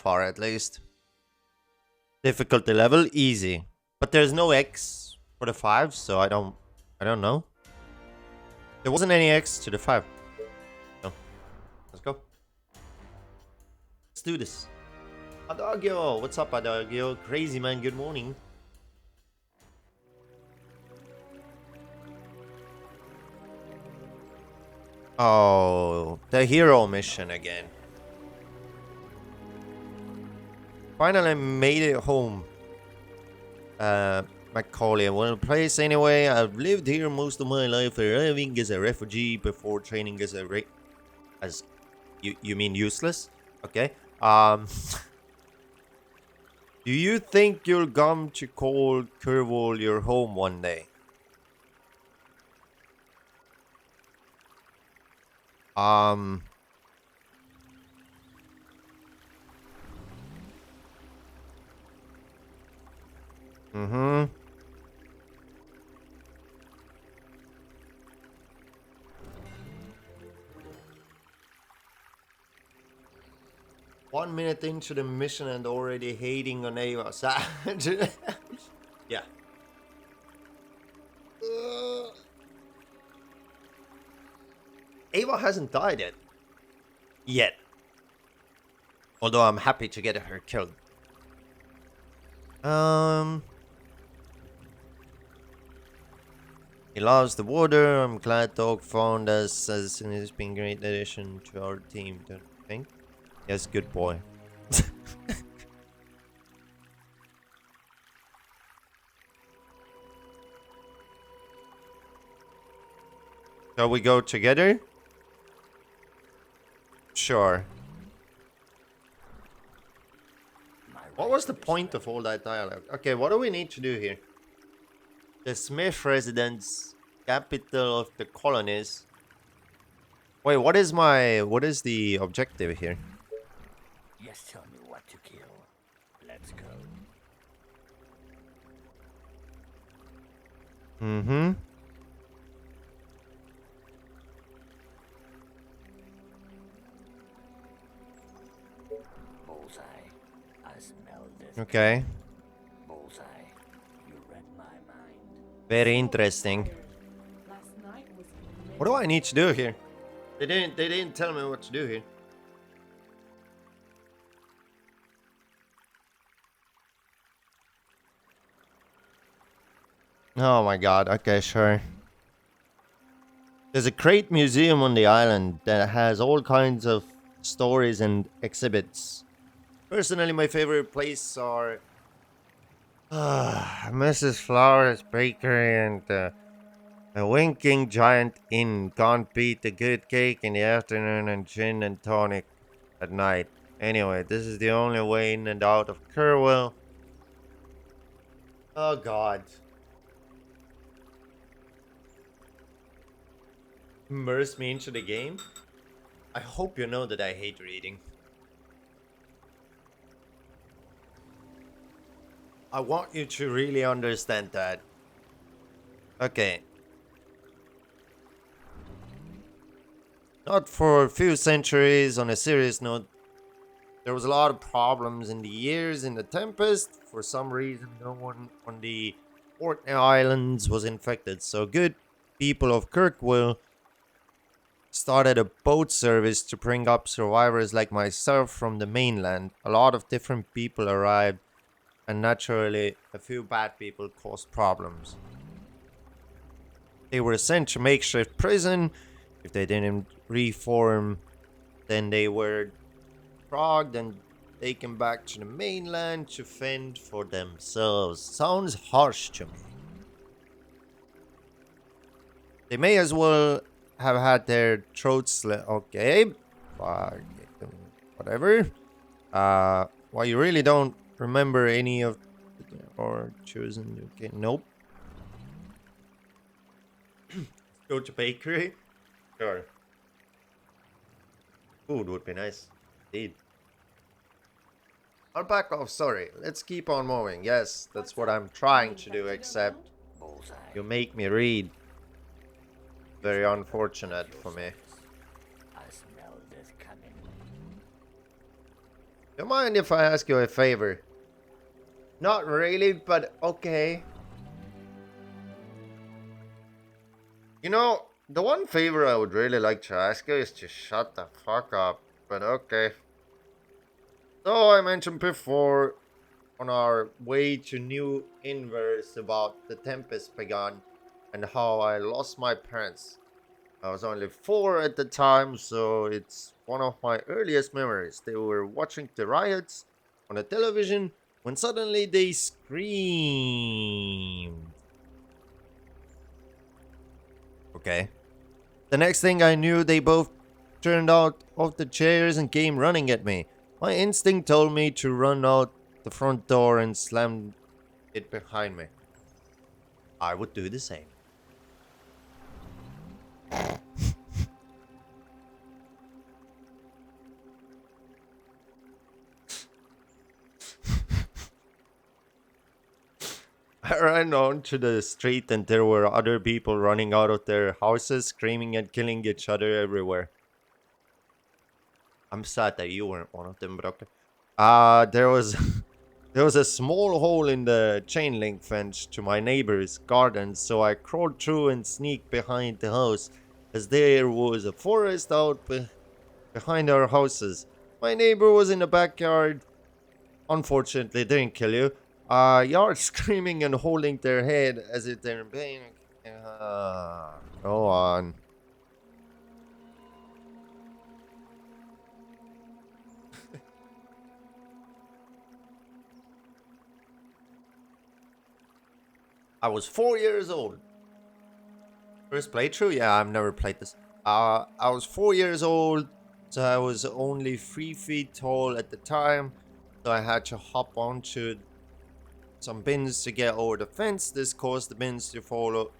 far at least. Difficulty level easy, but there's no X for the 5, so I don't know. There wasn't any X to the 5. So let's go. Let's do this. Adagio, what's up, Adagio? Crazy man, good morning. Oh, the hero mission again. Finally made it home. Macaulay, well, place anyway. I've lived here most of my life, arriving as a refugee before training as a as you mean useless? Okay. Do you think you'll come to call Kirkwall your home one day? Um. Mm-hmm. 1 minute into the mission and already hating on Ava. Yeah. Ava hasn't died yet. Yet. Although I'm happy to get her killed. He loves the water. I'm glad Dog found us, as it's been a great addition to our team, don't you think? Yes, good boy. Shall we go together? Sure. What was the point of all that dialogue? Okay, what do we need to do here? The Smith residence, capital of the colonies. Wait, what is the objective here? Just tell me what to kill. Let's go. Mm-hmm. Bullseye. I smell this. Okay. Bullseye. You read my mind. Very interesting. What do I need to do here? They didn't tell me what to do here. Oh my god, okay, sure. There's a great museum on the island that has all kinds of stories and exhibits. Personally, my favorite places are Mrs. Flowers Bakery and a winking giant inn. Can't beat a good cake in the afternoon and gin and tonic at night. Anyway, this is the only way in and out of Kirkwall. Oh god. Immerse me into the game? I hope you know that I hate reading. I want you to really understand that. Okay. Not for a few centuries, on a serious note, there was a lot of problems in the years in the Tempest. For some reason, no one on the Orkney Islands was infected. So good people of Kirkwall started a boat service to bring up survivors like myself from the mainland. A lot of different people arrived, and naturally, a few bad people caused problems. They were sent to makeshift prison. If they didn't reform, then they were frogged and taken back to the mainland to fend for themselves. Sounds harsh to me. They may as well have had their throats slit. Okay, whatever. Well, you really don't remember any of or chosen. Okay, nope. Go to bakery. Sure. Food would be nice. Indeed. I'll back off, sorry. Let's keep on moving. Yes, that's what I'm trying to do, except Bullseye. you make me read. Very unfortunate for me. I smell this coming. Do you mind if I ask you a favor? Not really, but okay. You know, the one favor I would really like to ask you is to shut the fuck up. But okay. So I mentioned before on our way to New Inverse about the Tempest begun and how I lost my parents. I was only 4 at the time, so it's one of my earliest memories. They were watching the riots on the television when suddenly they screamed. Okay. The next thing I knew, they both turned out of the chairs and came running at me. My instinct told me to run out the front door and slam it behind me. I would do the same. I ran onto the street and there were other people running out of their houses, screaming and killing each other everywhere. I'm sad that you weren't one of them, but okay. There was there was a small hole in the chain link fence to my neighbor's garden, so I crawled through and sneaked behind the house, as there was a forest behind our houses. My neighbor was in the backyard. Unfortunately, didn't kill you. Yard screaming and holding their head as if they're in pain. Go on. I was 4 years old. First playthrough? Yeah, I've never played this. I was 4 years old, so I was only 3 feet tall at the time. So I had to hop onto some bins to get over the fence. This caused the bins to fall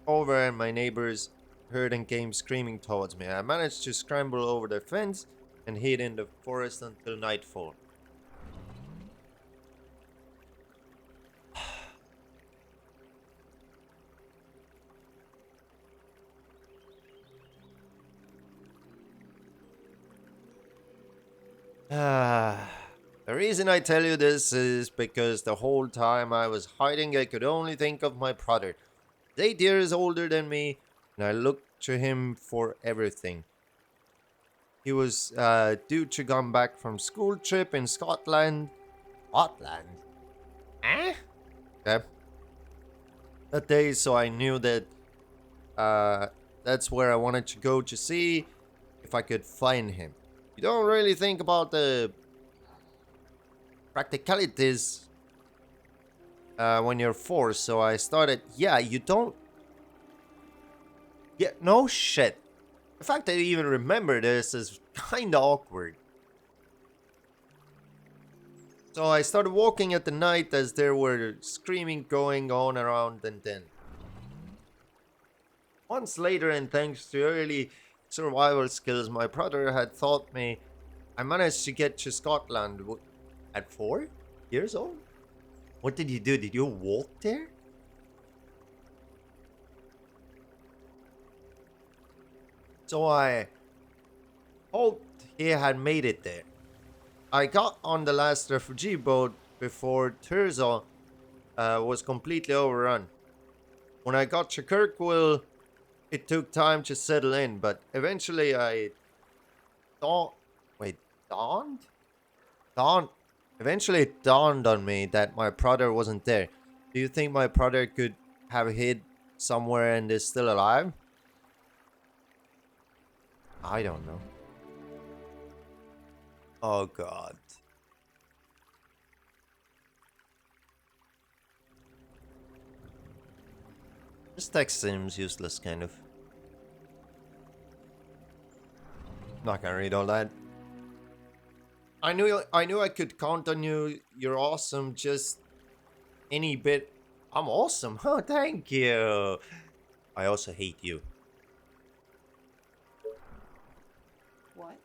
over, and my neighbors heard and came screaming towards me. I managed to scramble over the fence and hid in the forest until nightfall. The reason I tell you this is because the whole time I was hiding, I could only think of my brother. He's 8 years older than me, and I looked to him for everything. He was due to come back from school trip in Scotland. Scotland? Eh? Okay. That day, so I knew that uh, that's where I wanted to go to see if I could find him. You don't really think about the practicalities when you're forced, so I started. Yeah, you don't. Yeah, no shit. The fact that you even remember this is kinda awkward. So I started walking at the night as there were screaming going on around, and then months later, and thanks to early survival skills my brother had taught me, I managed to get to Scotland at 4 years old. What did you do? Did you walk there? So I hoped he had made it there. I got on the last refugee boat before Thurso was completely overrun. When I got to Kirkwall, it took time to settle in, but eventually I dawned. Wait, dawned? Dawned. Eventually, it dawned on me that my brother wasn't there. Do you think my brother could have hid somewhere and is still alive? I don't know. Oh god. This text seems useless, kind of. Not gonna read all that. I knew I could count on you. You're awesome. Just any bit. I'm awesome. Oh, thank you. I also hate you. What?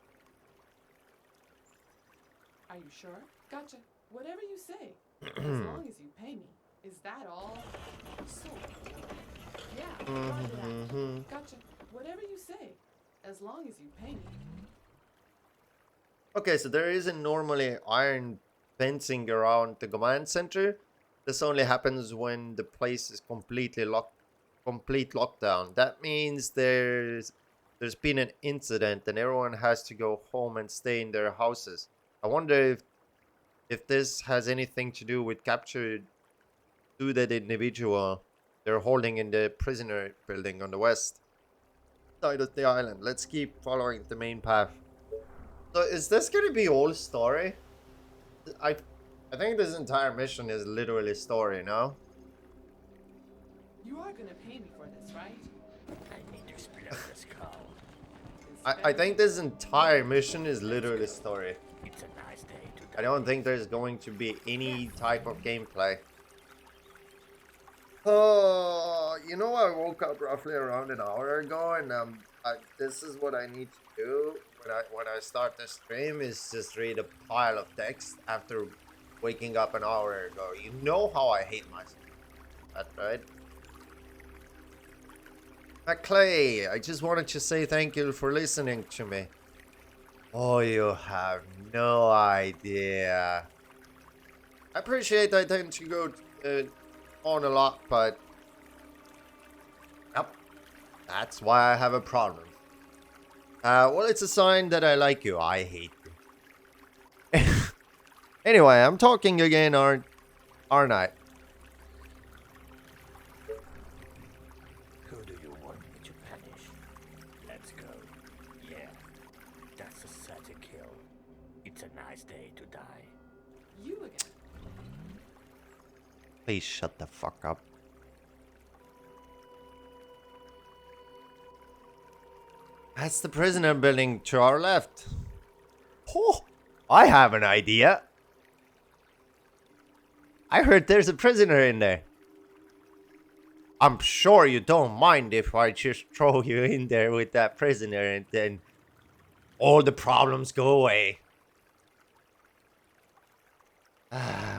Are you sure? Gotcha. Whatever you say. As long as you pay me. Is that all? So. Yeah, roger that. Mm-hmm. Gotcha. Whatever you say. As long as you pay me. Okay, so there isn't normally iron fencing around the command center. This only happens when the place is complete lockdown. That means there's been an incident and everyone has to go home and stay in their houses. I wonder if this has anything to do with captured to that individual they're holding in the prisoner building on the west side of the island. Let's keep following the main path. So is this gonna be all story? I I think this entire mission is literally story, no? You are gonna pay me for this, right? I need to split up the skull. I think this entire mission is literally story. It's a nice day to I don't think there's going to be any type of gameplay. Oh, you know, I woke up roughly around an hour ago, and this is what I need to do when I start the stream is just read a pile of text after waking up an hour ago. You know how I hate myself. That's right. McClay, I just wanted to say thank you for listening to me. Oh, you have no idea. I appreciate I tend to go on a lot, but yep, that's why I have a problem. Well, it's a sign that I like you. I hate you. Anyway, I'm talking again, aren't I? Who do you want me to punish? Let's go. Yeah, that's a certain kill. It's a nice day to die. You again. Please shut the fuck up. That's the prisoner building to our left. Oh, I have an idea. I heard there's a prisoner in there. I'm sure you don't mind if I just throw you in there with that prisoner and then all the problems go away.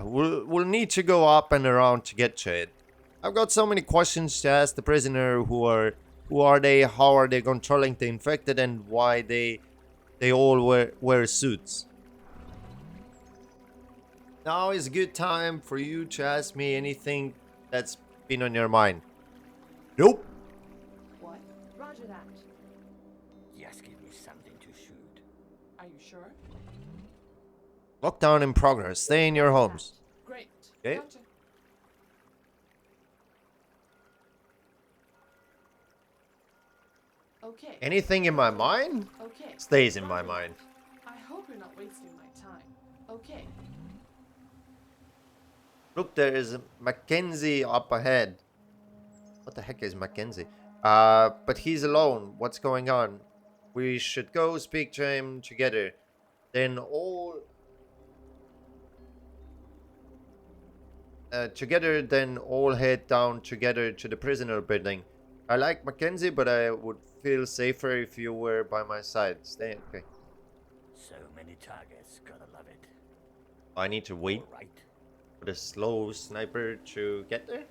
We'll need to go up and around to get to it. I've got so many questions to ask the prisoner. Who are they? How are they controlling the infected? And why they all wear suits? Now is a good time for you to ask me anything that's been on your mind. Nope. What? Roger that. Yes, give me something to shoot. Are you sure? Lockdown in progress. Stay in your homes. Great. Okay. Gotcha. Okay. Anything in my mind Okay. stays in my Roger mind. that. I hope you're not wasting my time. Okay. Look, there is Mackenzie up ahead. What the heck is Mackenzie? But he's alone. What's going on? We should go speak to him together. Then all then all head down together to the prisoner building. I like Mackenzie, but I would feel safer if you were by my side. Stay. Okay. So many targets, gotta love it. I need to wait All right. for the slow sniper to get there.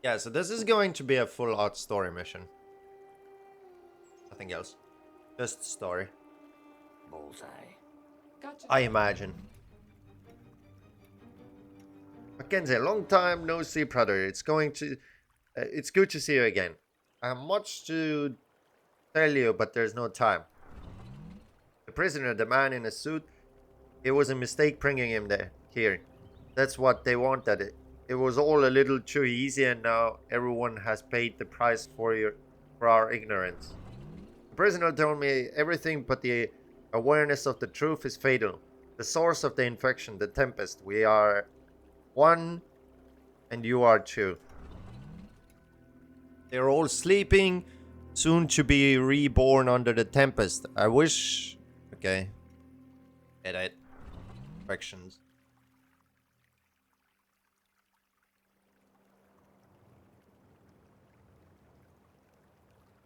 Yeah, so this is going to be a full-out story mission. Nothing else. Just story. Bullseye. Gotcha. I imagine. Mackenzie, long time no see, brother. It's good to see you again. I have much to tell you, but there's no time. The prisoner, the man in a suit, it was a mistake bringing him here. That's what they wanted. It was all a little too easy, and now everyone has paid the price for our ignorance. The prisoner told me everything, but the awareness of the truth is fatal. The source of the infection, the tempest. We are one, and you are two. They're all sleeping, soon to be reborn under the tempest. I wish. Okay. Edit. Infections.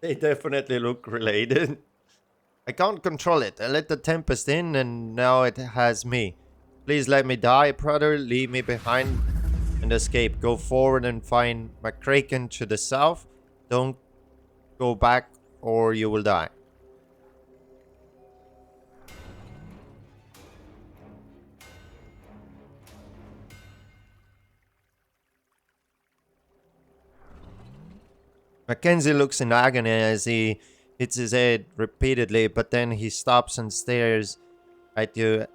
They definitely look related. I can't control it. I let the tempest in and now it has me. Please let me die, brother. Leave me behind. and escape. Go forward and find McCracken to the south. Don't go back or you will die. Mackenzie looks in agony as he hits his head repeatedly, but then he stops and stares at you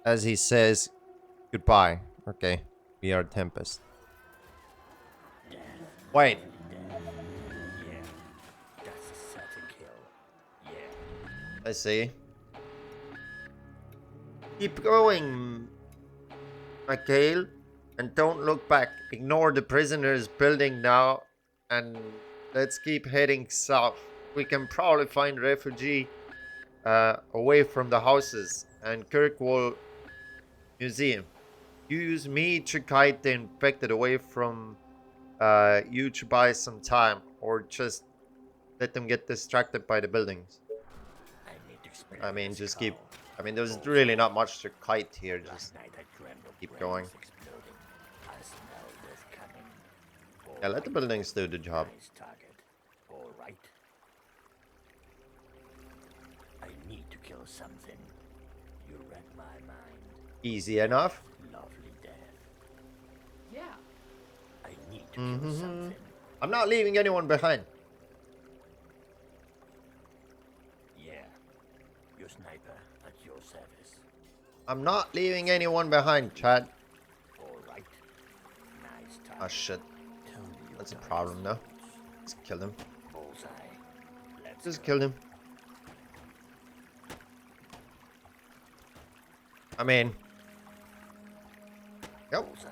as he says goodbye. Okay, we are Tempest. Wait. Yeah, that's a certain kill. Yeah. I see. Keep going, Mikhail, and don't look back. Ignore the prisoners building now, and let's keep heading south. We can probably find refugee away from the houses and Kirkwall Museum. Use me to guide the infected away from you to buy some time, or just let them get distracted by the buildings. I need to explain I mean, this just call. keep. I mean, there's really not much to kite here. Last Just night I dreamt of keep brains going. exploding. I smell this coming. Yeah, let the buildings do the job. Nice target. All right. I need to kill something. You read my mind. Easy enough. Lovely death. Yeah. I need to kill something. I'm not leaving anyone behind. Yeah. Your sniper at your service. I'm not leaving anyone behind, Chad. All right. Nice target. Oh shit. Tell me your That's a target's problem now. goals. Just kill him. Bullseye. Let's Just go. kill him. I mean. Yep. Bullseye.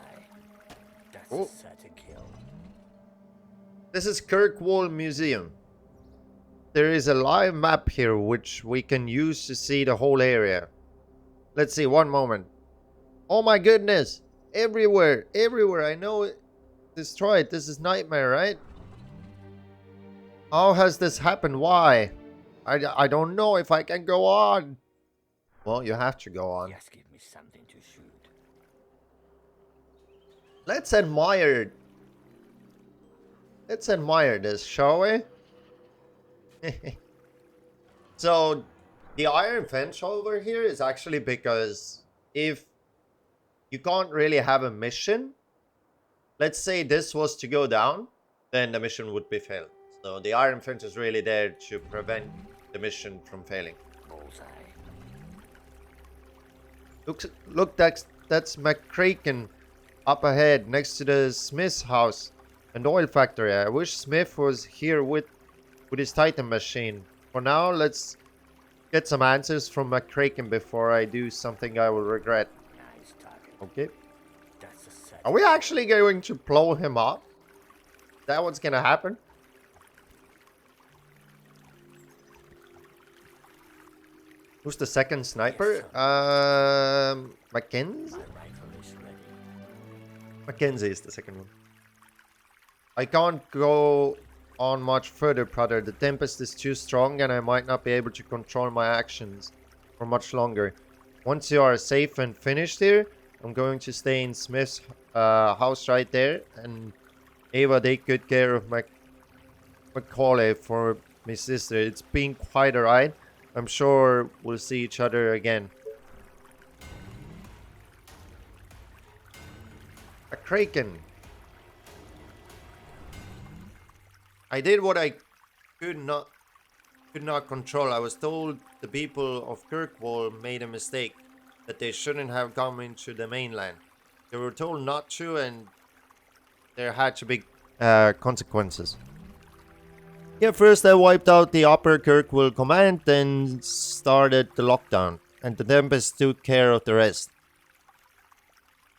That's Oh. a certain kill. This is Kirkwall Museum. There is a live map here which we can use to see the whole area. Let's see, one moment. Oh my goodness! Everywhere, everywhere. I know it. Destroyed. This is nightmare, right? How has this happened? Why? I don't know if I can go on. Well, you have to go on. Just give me something to shoot. Let's admire. Let's admire this, shall we? So, the iron fence over here is actually because if you can't really have a mission, let's say this was to go down, then the mission would be failed. So the iron fence is really there to prevent the mission from failing. Bullseye. Look, that's McCracken up ahead next to the Smith's house and oil factory. I wish Smith was here with his Titan machine. For now, let's get some answers from McCracken before I do something I will regret. Nice target. Okay. That's a certain. Are we actually going to blow him up? Is that what's gonna happen? Who's the second sniper? Mackenzie? My rifle is ready. Mackenzie is the second one. I can't go on much further, brother. The Tempest is too strong and I might not be able to control my actions for much longer. Once you are safe and finished here, I'm going to stay in Smith's house right there. And Ava, take good care of Macaulay for my sister. It's been quite a ride. I'm sure we'll see each other again. A Kraken. I did what I could not control. I was told the people of Kirkwall made a mistake, that they shouldn't have come into the mainland. They were told not to, and there had to be consequences. Yeah, first I wiped out the upper Kirkwall command, then started the lockdown, and the Tempest took care of the rest.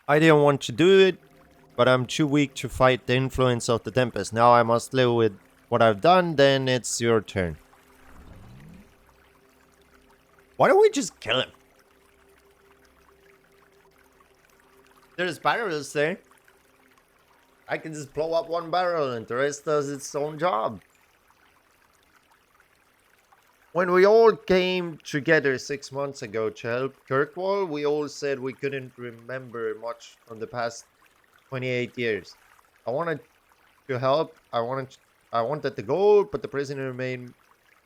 I didn't want to do it, but I'm too weak to fight the influence of the Tempest. Now I must live with what I've done, then it's your turn. Why don't we just kill him? There's barrels there. I can just blow up one barrel and the rest does its own job. When we all came together 6 months ago to help Kirkwall, we all said we couldn't remember much from the past 28 years. I wanted to help. I wanted the gold, but the prisoner made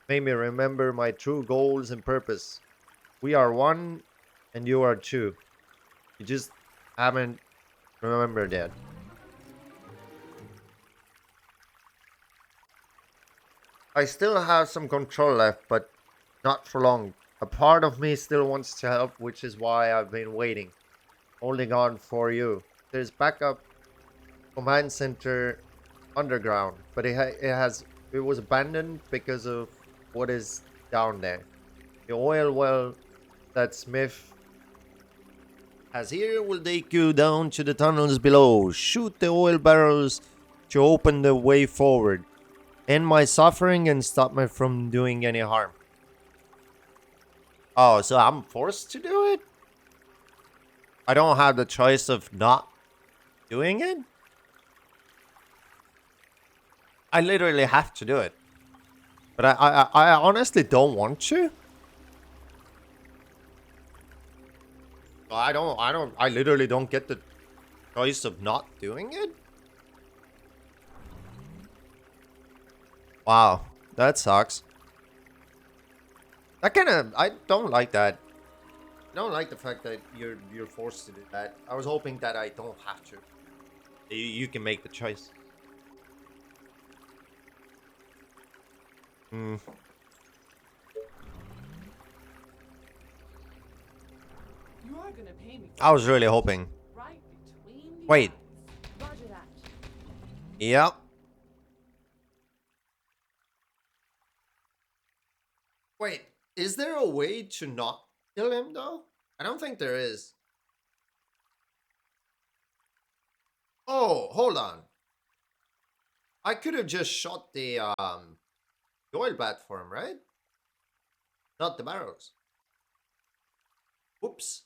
me remember my true goals and purpose. We are one and you are two. You just haven't remembered that. I still have some control left, but not for long. A part of me still wants to help, which is why I've been waiting, holding on for you. There's backup command center underground, but it was abandoned because of what is down there. The oil well that Smith has here will take you down to the tunnels below. Shoot the oil barrels to open the way forward. End my suffering and stop me from doing any harm. Oh, so I'm forced to do it? I don't have the choice of not doing it? I literally have to do it. But I honestly don't want to. I literally don't get the choice of not doing it? Wow, that sucks. I don't like that. I don't like the fact that you're forced to do that. I was hoping that I don't have to. You can make the choice. Hmm. You are gonna pay me. I was really hoping. Right between the Wait. eyes. Roger that. Yep. Wait, is there a way to not kill him though? I don't think there is. Oh, hold on. I could have just shot the oil bat for him, right? Not the barrels. Whoops.